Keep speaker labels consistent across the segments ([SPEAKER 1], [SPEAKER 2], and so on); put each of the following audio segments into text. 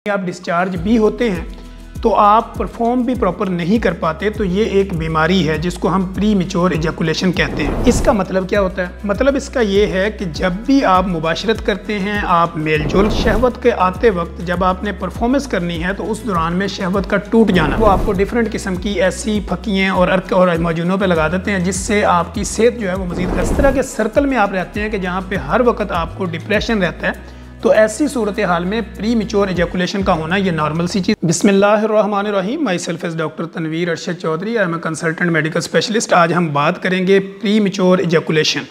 [SPEAKER 1] आप डिस्चार्ज भी होते हैं तो आप परफॉर्म भी प्रॉपर नहीं कर पाते, तो ये एक बीमारी है जिसको हम प्री मैच्योर इजैकुलेशन कहते हैं। इसका मतलब क्या होता है? मतलब इसका ये है कि जब भी आप मुबाशरत करते हैं, आप मेलजोल, शहवत के आते वक्त जब आपने परफॉर्मेंस करनी है तो उस दौरान में शहवत का टूट जाना, वो आपको डिफरेंट किस्म की ऐसी फकियाँ और अर्क और मजूनों पर लगा देते हैं जिससे आपकी सेहत जो है वो मज़ीद इस तरह के सर्कल में आप रहते हैं कि जहाँ पर हर वक्त आपको डिप्रेशन रहता है। तो ऐसी सूरत हाल में प्री मैच्योर इजैकुलेशन का होना ये नॉर्मल सी चीज़। बिस्मिल्लाहिर्रहमानिर्रहीम। Myself is doctor Tanveer Arshad Chaudhary, I am a consultant medical specialist. आज हम बात करेंगे premature ejaculation.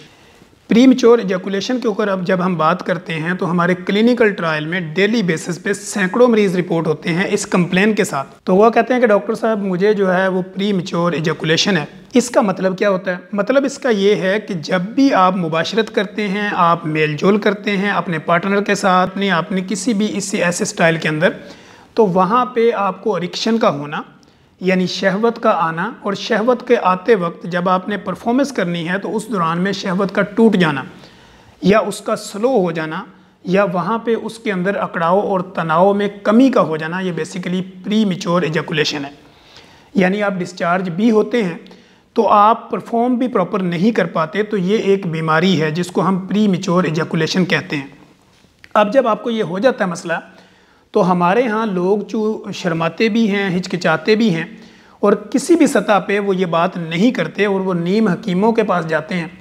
[SPEAKER 1] Premature ejaculation के ऊपर अब जब हम बात करते हैं तो हमारे क्लिनिकल ट्रायल में डेली बेसिस पे सैकड़ों मरीज़ रिपोर्ट होते हैं इस कंप्लेन के साथ। तो वह कहते हैं कि डॉक्टर साहब मुझे जो है वो प्री मैच्योर इजैकुलेशन है। इसका मतलब क्या होता है? मतलब इसका ये है कि जब भी आप मुबाशरत करते हैं, आप मेलजोल करते हैं अपने पार्टनर के साथ, नहीं आपने किसी भी इसी ऐसे स्टाइल के अंदर, तो वहाँ पे आपको इरेक्शन का होना यानी शहवत का आना, और शहवत के आते वक्त जब आपने परफॉर्मेंस करनी है तो उस दौरान में शहवत का टूट जाना या उसका स्लो हो जाना या वहाँ पे उसके अंदर अकड़ाव और तनाव में कमी का हो जाना, ये बेसिकली प्री मैच्योर इजैकुलेशन है। यानी आप डिस्चार्ज भी होते हैं तो आप परफॉर्म भी प्रॉपर नहीं कर पाते, तो ये एक बीमारी है जिसको हम प्री मैच्योर इजैकुलेशन कहते हैं। अब जब आपको ये हो जाता है मसला, तो हमारे यहाँ लोग जो शर्माते भी हैं, हिचकिचाते भी हैं और किसी भी सतह पे वो ये बात नहीं करते और वो नीम हकीमों के पास जाते हैं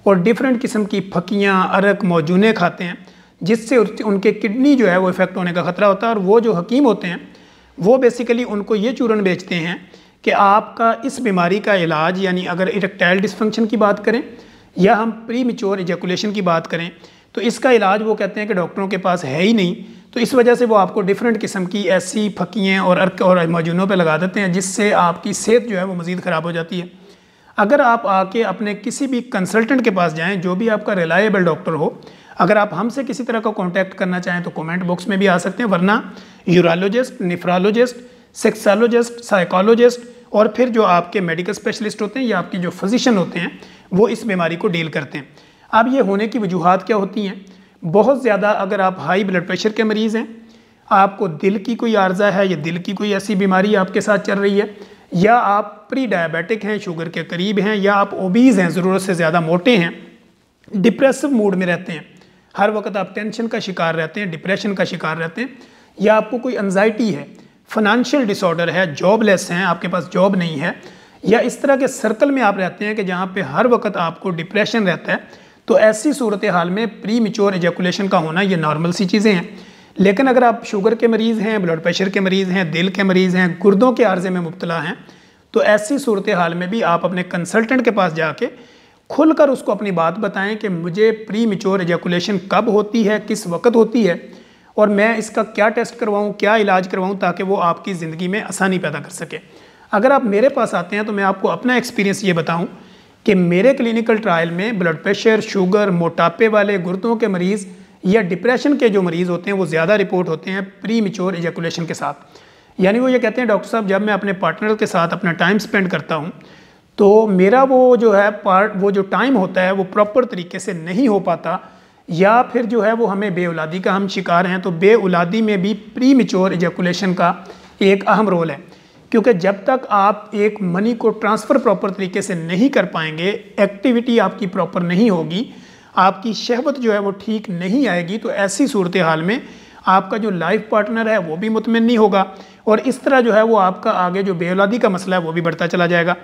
[SPEAKER 1] और डिफरेंट किस्म की फकियाँ, अरक, मौजूने खाते हैं जिससे उनके किडनी जो है वो इफ़ेक्ट होने का ख़तरा होता है। और वो जो हकीम होते हैं वो बेसिकली उनको ये चूरन बेचते हैं कि आपका इस बीमारी का इलाज, यानी अगर इरेक्टाइल डिसफंक्शन की बात करें या हम प्री मैच्योर इजैकुलेशन की बात करें, तो इसका इलाज वो कहते हैं कि डॉक्टरों के पास है ही नहीं। तो इस वजह से वो आपको डिफरेंट किस्म की ऐसी फकियाँ और अर्क और मजूनों पे लगा देते हैं जिससे आपकी सेहत जो है वो मज़ीद ख़राब हो जाती है। अगर आप आके अपने किसी भी कंसल्टेंट के पास जाएं, जो भी आपका रिलायबल डॉक्टर हो, अगर आप हमसे किसी तरह का कॉन्टैक्ट करना चाहें तो कमेंट बॉक्स में भी आ सकते हैं, वरना यूरोलॉजिस्ट, नेफ्रोलॉजिस्ट, सेक्सोलॉजिस्ट, साइकोलॉजिस्ट और फिर जो आपके मेडिकल स्पेशलिस्ट होते हैं या आपके जो फिजिशियन होते हैं वो इस बीमारी को डील करते हैं। अब ये होने की वजूहात क्या होती हैं? बहुत ज़्यादा अगर आप हाई ब्लड प्रेशर के मरीज़ हैं, आपको दिल की कोई आर्जा है या दिल की कोई ऐसी बीमारी आपके साथ चल रही है, या आप प्री डायबिटिक हैं, शुगर के करीब हैं, या आप ओबीज़ हैं, ज़रूरत से ज़्यादा मोटे हैं, डिप्रेसिव मूड में रहते हैं, हर वक्त आप टेंशन का शिकार रहते हैं, डिप्रेशन का शिकार रहते हैं, या आपको कोई एंजाइटी है, फाइनेंशियल डिसऑर्डर है, जॉबलेस हैं, आपके पास जॉब नहीं है, या इस तरह के सर्कल में आप रहते हैं कि जहाँ पे हर वक्त आपको डिप्रेशन रहता है, तो ऐसी सूरत हाल में प्री मैच्योर इजैकुलेशन का होना ये नॉर्मल सी चीज़ें हैं। लेकिन अगर आप शुगर के मरीज़ हैं, ब्लड प्रेशर के मरीज़ हैं, दिल के मरीज़ हैं, गुर्दों के आर्जे में मुब्तला हैं, तो ऐसी सूरत हाल में भी आप अपने कंसल्टेंट के पास जाके खुलकर उसको अपनी बात बताएं कि मुझे प्री मैच्योर इजैकुलेशन कब होती है, किस वक्त होती है, और मैं इसका क्या टेस्ट करवाऊँ, क्या इलाज करवाऊँ, ताकि वो आपकी ज़िंदगी में आसानी पैदा कर सके। अगर आप मेरे पास आते हैं तो मैं आपको अपना एक्सपीरियंस ये बताऊँ कि मेरे क्लिनिकल ट्रायल में ब्लड प्रेशर, शुगर, मोटापे वाले, गुर्दों के मरीज़ या डिप्रेशन के जो मरीज़ होते हैं वो ज़्यादा रिपोर्ट होते हैं प्री मैच्योर इजैकुलेशन के साथ। यानी वो ये कहते हैं डॉक्टर साहब जब मैं अपने पार्टनर के साथ अपना टाइम स्पेंड करता हूँ तो मेरा वो जो है वो जो टाइम होता है वो प्रॉपर तरीके से नहीं हो पाता, या फिर जो है वो हमें बेऔलादी का हम शिकार हैं। तो बेऔलादी में भी प्री मैच्योर इजैकुलेशन का एक अहम रोल है, क्योंकि जब तक आप एक मनी को ट्रांसफ़र प्रॉपर तरीके से नहीं कर पाएंगे, एक्टिविटी आपकी प्रॉपर नहीं होगी, आपकी शहवत जो है वो ठीक नहीं आएगी, तो ऐसी सूरत हाल में आपका जो लाइफ पार्टनर है वो भी मुतमिन नहीं होगा, और इस तरह जो है वो आपका आगे जो बेऔलादी का मसला है वो भी बढ़ता चला जाएगा।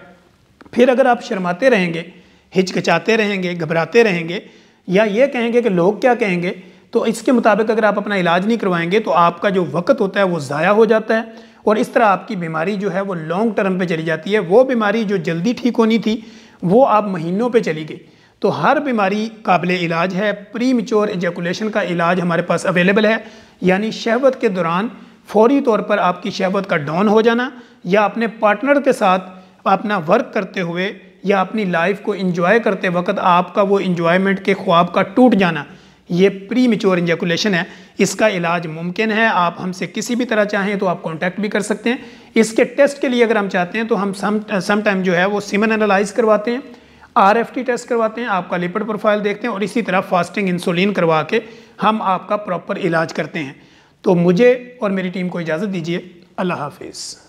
[SPEAKER 1] फिर अगर आप शर्माते रहेंगे, हिचकिचाते रहेंगे, घबराते रहेंगे, या ये कहेंगे कि लोग क्या कहेंगे, तो इसके मुताबिक अगर आप अपना इलाज नहीं करवाएंगे तो आपका जो वक्त होता है वो ज़ाया हो जाता है, और इस तरह आपकी बीमारी जो है वो लॉन्ग टर्म पे चली जाती है। वो बीमारी जो जल्दी ठीक होनी थी वो आप महीनों पे चली गई। तो हर बीमारी काबिल इलाज है। प्री मैच्योर इजैकुलेशन का इलाज हमारे पास अवेलेबल है, यानी शहवत के दौरान फौरी तौर पर आपकी शहवत का डाउन हो जाना, या अपने पार्टनर के साथ अपना वर्क करते हुए या अपनी लाइफ को इंजॉय करते वक्त आपका वो इंजॉयमेंट के ख्वाब का टूट जाना, ये प्री मैच्योर इजैकुलेशन है। इसका इलाज मुमकिन है। आप हमसे किसी भी तरह चाहें तो आप कांटेक्ट भी कर सकते हैं। इसके टेस्ट के लिए अगर हम चाहते हैं तो हम सम टाइम जो है वो सीमन एनालाइज करवाते हैं, RFT टेस्ट करवाते हैं, आपका लिपिड प्रोफाइल देखते हैं, और इसी तरह फास्टिंग इंसुलिन करवा के हम आपका प्रॉपर इलाज करते हैं। तो मुझे और मेरी टीम को इजाज़त दीजिए। अल्लाह हाफिज़।